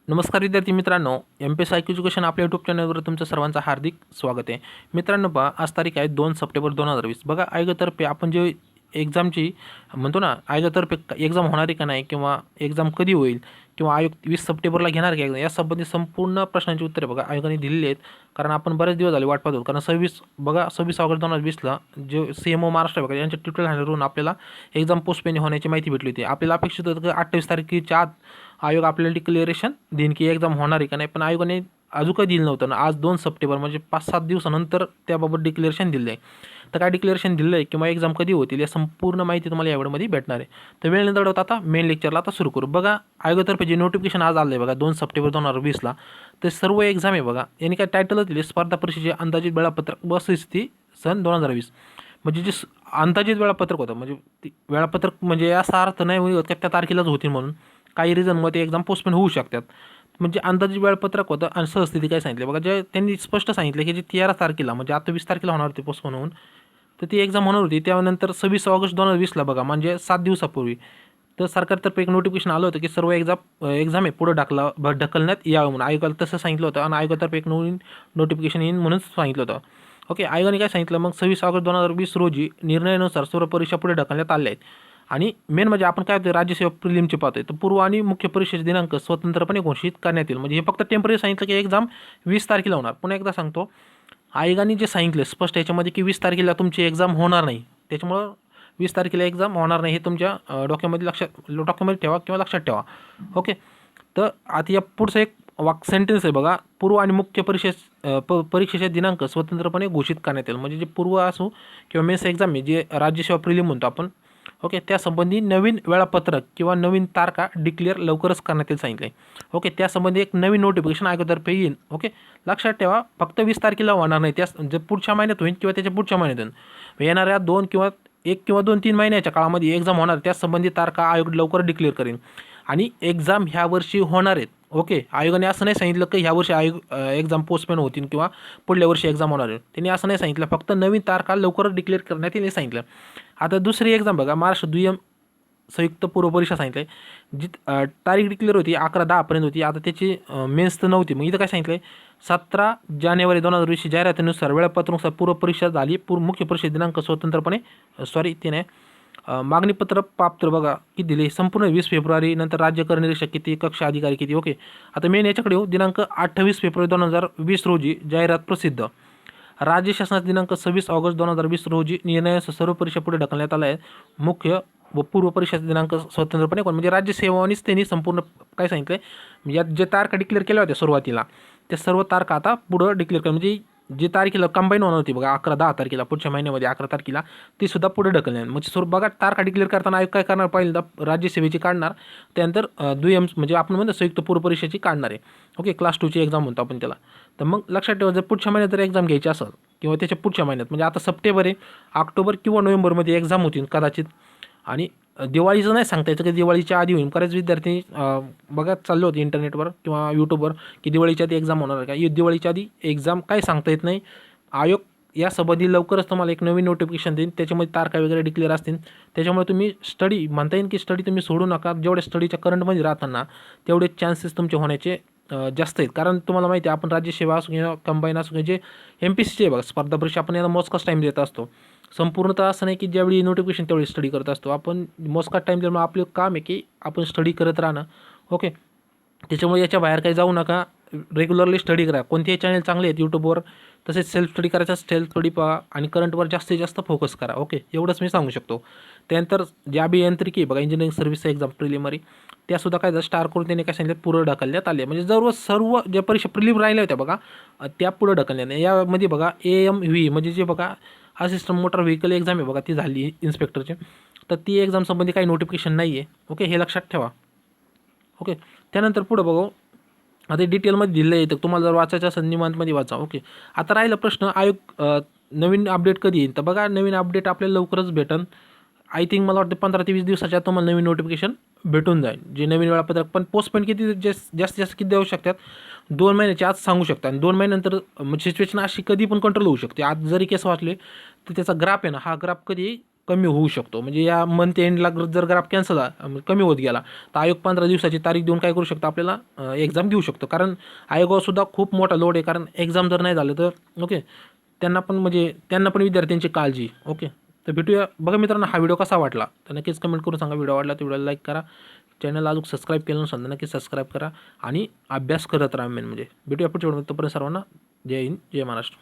नमस्कार विद्यार्थी मित्रांनो, Mpsc एज्युकेशन आपल्या यूट्यूब चॅनलवर तुमचं सर्वांचं हार्दिक स्वागत आहे. मित्रांनो, पहा आज तारीख आहे 2 सप्टेंबर 2020. बघा, आयोगातर्फे आपण जे एक्झामची म्हणतो ना, आयोगातर्फे एक्झाम होणार आहे का नाही किंवा एक्झाम कधी होईल किंवा आयोग 20 सप्टेंबरला घेणार का एक्झाम, यासंबंधी संपूर्ण प्रश्नांची उत्तरे बघा आयोगाने दिलेली आहेत. कारण आपण बरेच दिवस झाले वाट पाहत होतो. कारण 26 ऑगस्ट 2020ला जे CMO महाराष्ट्र बघा यांच्या ट्विटर हँडलवरून आपल्याला एक्झाम पोस्टपोन होण्याची माहिती भेटली होती. आपल्याला अपेक्षित होतं की 28 तारखेच्या आत आयोग आपल्याला डिक्लेरेशन देईन की एक्झाम होणार आहे का नाही, पण आयोगाने अजून काही दिलं नव्हतं ना. आज 2 सप्टेंबर म्हणजे 5-7 दिवसानंतर त्याबाबत डिक्लेरेशन दिलं आहे. तर काय डिक्लेरेशन दिलं आहे किंवा एक्झाम कधी होतील या संपूर्ण माहिती तुम्हाला या व्हिडिओमध्ये भेटणार आहे. तर वेळ न दवडता आता मेन लेक्चरला आता सुरू करू. बघा, आयोगातर्फे जे नोटिफिकेशन आज आलं आहे बघा 2 सप्टेंबर 2020ला, ते सर्व एक्झाम आहे बघा. यांनी काय टायटलच दिले, स्पर्धा परीक्षेचे अंदाजित वेळापत्रक व स्थिती सन 2020. म्हणजे जे अंदाजित वेळापत्रक होतं, म्हणजे वेळापत्रक म्हणजे असा अर्थ नाही होत की त्या तारखेलाच होतील म्हणून. काही रिझनमुळे ते एक्झाम पोस्टपोन होऊ शकतात. म्हणजे अंदाजित वेळापत्रक होतं आणि सहस्थिती काय सांगितले बघा, जे त्यांनी स्पष्ट सांगितलं की जे 13 तारखेला म्हणजे आता 20 तारखेला होणार होती पोस्टपोन होऊन, तर ती एक्झाम होणार होती. त्यानंतर 26 ऑगस्ट 2020ला बघा, म्हणजे 7 दिवसापूर्वी तर सरकारतर्फे एक नोटिफिकेशन आलं होतं की सर्व एक्झाम आहे पुढं ढकलण्यात यावं म्हणून. आयोगाला तसं सांगितलं होतं आणि आयोगातर्फे एक नवीन नोटिफिकेशन येईन म्हणून सांगितलं होतं. ओके, आयोगाने काय सांगितलं मग 26 ऑगस्ट 2020 रोजी निर्णयानुसार सर्व परीक्षा पुढे ढकलण्यात आल्या आहेत. आणि मेन म्हणजे आपण काय होतं, राज्यसेवा प्रिलिमचे पाहतोय, तर पूर्व आणि मुख्य परीक्षेचे दिनांक स्वतंत्रपणे घोषित करण्यात येईल. म्हणजे हे फक्त टेम्पररी सांगितलं की एक्झाम 20 तारखेला होणार. पुन्हा एकदा सांगतो, आयोगाने जे सांगितलं स्पष्ट याच्यामध्ये की 20 तारखेला तुमची एक्झाम होणार नाही. त्याच्यामुळं 20 तारखेला एक्झाम होणार नाही हे तुमच्या डॉक्युमेंटमध्ये ठेवा किंवा लक्षात ठेवा. ओके, तर आता या पुढचं एक सेंटेन्स आहे बघा, पूर्व आणि मुख्य परीक्षेचे दिनांक स्वतंत्रपणे घोषित करण्यात येईल. म्हणजे जे पूर्व असो किंवा मेन्स एक्झाम आहे, जे राज्यसेवा प्रिलिम म्हणतो आपण, ओके, त्यासंबंधी नवीन वेळापत्रक किंवा नवीन तारखा डिक्लेअर लवकरच करण्यात येईल सांगितलं आहे. ओके, त्यासंबंधी एक नवीन नोटिफिकेशन आयोगातर्फे येईल. ओके, लक्षात ठेवा, फक्त 20 तारखेला होणार नाही, त्या जे पुढच्या महिन्यात होईल किंवा त्याच्या पुढच्या महिन्यात होईल. येणाऱ्या 2 किंवा 1 किंवा 2-3 महिन्याच्या काळामध्ये एक्झाम होणार, त्यासंबंधी तारखा आयोग लवकर डिक्लेअर करेल. आणि एक्झाम ह्या वर्षी होणार आहेत. ओके, आयोगाने असं नाही सांगितलं की ह्या वर्षी एक्झाम पोस्टपोन होतील किंवा पुढल्या वर्षी एक्झाम होणार आहे. त्यांनी असं नाही सांगितलं, फक्त नवीन तारखा लवकरच डिक्लेअर करण्यात येईल हे सांगितलं. आता दुसरी एक्झाम बघा, महाराष्ट्र दुय्यम संयुक्त पूर्व परीक्षा सांगितलं आहे. जी तारीख डिक्लेअर होती 11-10 पर्यंत होती. आता त्याची मेन्स तर नव्हती. मग इथं काय सांगितलं आहे, 17 जानेवारी 2020 जाहिरातीनुसार वेळापत्रकानुसार पूर्व परीक्षा झाली. मुख्य परीक्षा दिनांक स्वतंत्रपणे ते नाही, मागणीपत्र प्राप्त बघा किती दिले, संपूर्ण 20 फेब्रुवारी. नंतर राज्यकर निरीक्षक किती, कक्षा अधिकारी किती. ओके, आता मेन याच्याकडे येऊ. दिनांक 28 फेब्रुवारी 2020 रोजी जाहिरात प्रसिद्ध. राज्य शासनाचा दिनांक 26 ऑगस्ट 2020 रोजी निर्णयानुसार सर्व परीक्षा पुढे ढकलण्यात आला आहे. मुख्य व पूर्व परीक्षेचा दिनांक स्वतंत्रपणे म्हणजे राज्यसेवानीच त्यांनी संपूर्ण काय सांगितलं आहे, यात जे तारखा डिक्लेअर केल्या होत्या सुरुवातीला, त्या सर्व तारखा आता पुढं डिक्लेअर कर, म्हणजे जी तारखेला कंबाईन होणार होती बघा 11-10 तारखेला, पुढच्या महिन्यामध्ये 11 तारखेला ती सुद्धा पुढे ढकलणार. म्हणजे बघा, तारखा डिक्लेअर करताना आयोग काय करणार, पहिल्यांदा राज्यसेवेची काढणार, त्यानंतर दुय्यम म्हणजे आपण म्हणतो संयुक्त पूर्व परीक्षेची काढणार आहे. ओके, क्लास 2ची एक्झाम म्हणतो आपण त्याला. तर मग लक्षात ठेवा, जर पुढच्या महिन्यात जर एक्झाम घ्यायची असेल किंवा त्याच्या पुढच्या महिन्यात, म्हणजे आता सप्टेंबर आहे, ऑक्टोबर किंवा नोव्हेंबरमध्ये एक्झाम होतील कदाचित. आणि दिवाळीचं नाही सांगता यायचं की दिवाळीच्या आधी होईल. बरेच विद्यार्थी बघा चालले होते इंटरनेटवर किंवा यूट्यूबवर की दिवाळीच्या आधी एक्झाम होणार आहे का. दिवाळीच्या आधी एक्झाम काय सांगता येत नाही. आयोग यासंबंधी लवकरच तुम्हाला एक नवीन नोटिफिकेशन देईल, त्याच्यामध्ये तारखा वगैरे डिक्लेअर असतील. त्याच्यामुळे तुम्ही स्टडी म्हणता येईल की स्टडी तुम्ही सोडू नका. जेवढे स्टडीच्या करंटमध्ये राहताना तेवढे चान्सेस तुमचे होण्याचे जास्त आहेत. कारण तुम्हाला माहिती आहे, आपण राज्यसेवा असो किंवा कंबाईन असो, जे Mpsc आहे बघा स्पर्धा परीक्षा, आपण याला मोजकाच टाईम देत असतो. संपूर्णतः असं नाही की ज्यावेळी नोटिफिकेशन त्यावेळी स्टडी करत असतो आपण. मोजका टाईम दिल्यामुळे आपलं काम आहे की आपण स्टडी करत राहणं. ओके, त्याच्यामुळे याच्या बाहेर काही जाऊ नका, रेग्युलरली स्टडी करा. कोणतेही चॅनल चांगले आहेत यूट्यूबवर, तसेच सेल्फ स्टडी करायचा, सेल्फ स्टडी पहा आणि करंटवर जास्तीत जास्त फोकस करा. ओके, एवढंच मी सांगू शकतो. त्यानंतर जे अभियांत्रिकी आहे बघा, इंजिनिअरिंग सर्व्हिस एक्झाम प्रिलिमरी, त्यासुद्धा काय स्टार करून त्याने काय सांगितलं, पुढं ढकलण्यात आले. म्हणजे सर्व ज्या परीक्षा प्रिलिम राहिल्या होत्या बघा, त्या पुढं ढकलण्यात. यामध्ये बघा AMV म्हणजे जे बघा असिस्टंट मोटर व्हेकल एक्झाम आहे बघा, ती झाली इन्स्पेक्टरची. तर ती एक्झाम संबंधी काही नोटिफिकेशन नाही आहे. ओके, हे लक्षात ठेवा. ओके, त्यानंतर पुढं बघू, आता डिटेलमध्ये दिलं आहे, तर तुम्हाला जर वाचायचं असेल निवांतमध्ये वाचा. ओके, आता राहिला प्रश्न, आयोग नवीन अपडेट कधी येईल. तर बघा, नवीन अपडेट आपल्याला लवकरच भेटन. आय थिंक मला वाटतं 15 ते 20 दिवसाच्या आत तुम्हाला नवीन नोटिफिकेशन भेटून जाईल, जे नवीन वेळापत्रक. पण पोस्टपोन किती जास्तीत जास्त किती देऊ शकतात, 2 महिन्याच्या आत सांगू शकतात. आणि 2 महिन्यानंतर सिच्युएशन अशी कधी पण कंट्रोल होऊ शकते. आज जरी केस वाचले तर त्याचा ग्राफ आहे ना, हा ग्राफ कधी कमी होऊ शकतो. म्हणजे या मंथ एंडला जर ग्राफ कॅन्सल झाला, कमी होत गेला, तर आयोग 15 दिवसाची तारीख देऊन काय करू शकतो, आपल्याला एक्झाम घेऊ शकतो. कारण आयोगावरसुद्धा खूप मोठा लोड आहे. कारण एक्झाम जर नाही झालं तर ओके, त्यांना पण विद्यार्थ्यांची काळजी. ओके, तर भेटूया. बघा मित्रांनो, हा व्हिडिओ कसा वाटला तर नक्कीच कमेंट करून सांगा. व्हिडिओ आवडला तर व्हिडिओला लाईक करा. चॅनलला अजून सबस्क्राईब केलं नसेल तर नक्कीच सबस्क्राईब करा आणि अभ्यास करत राहा. मेन म्हणजे भेटूया पुढच्या व्हिडिओमध्ये. तोपर्यंत सर्वांना जय हिंद, जय महाराष्ट्र.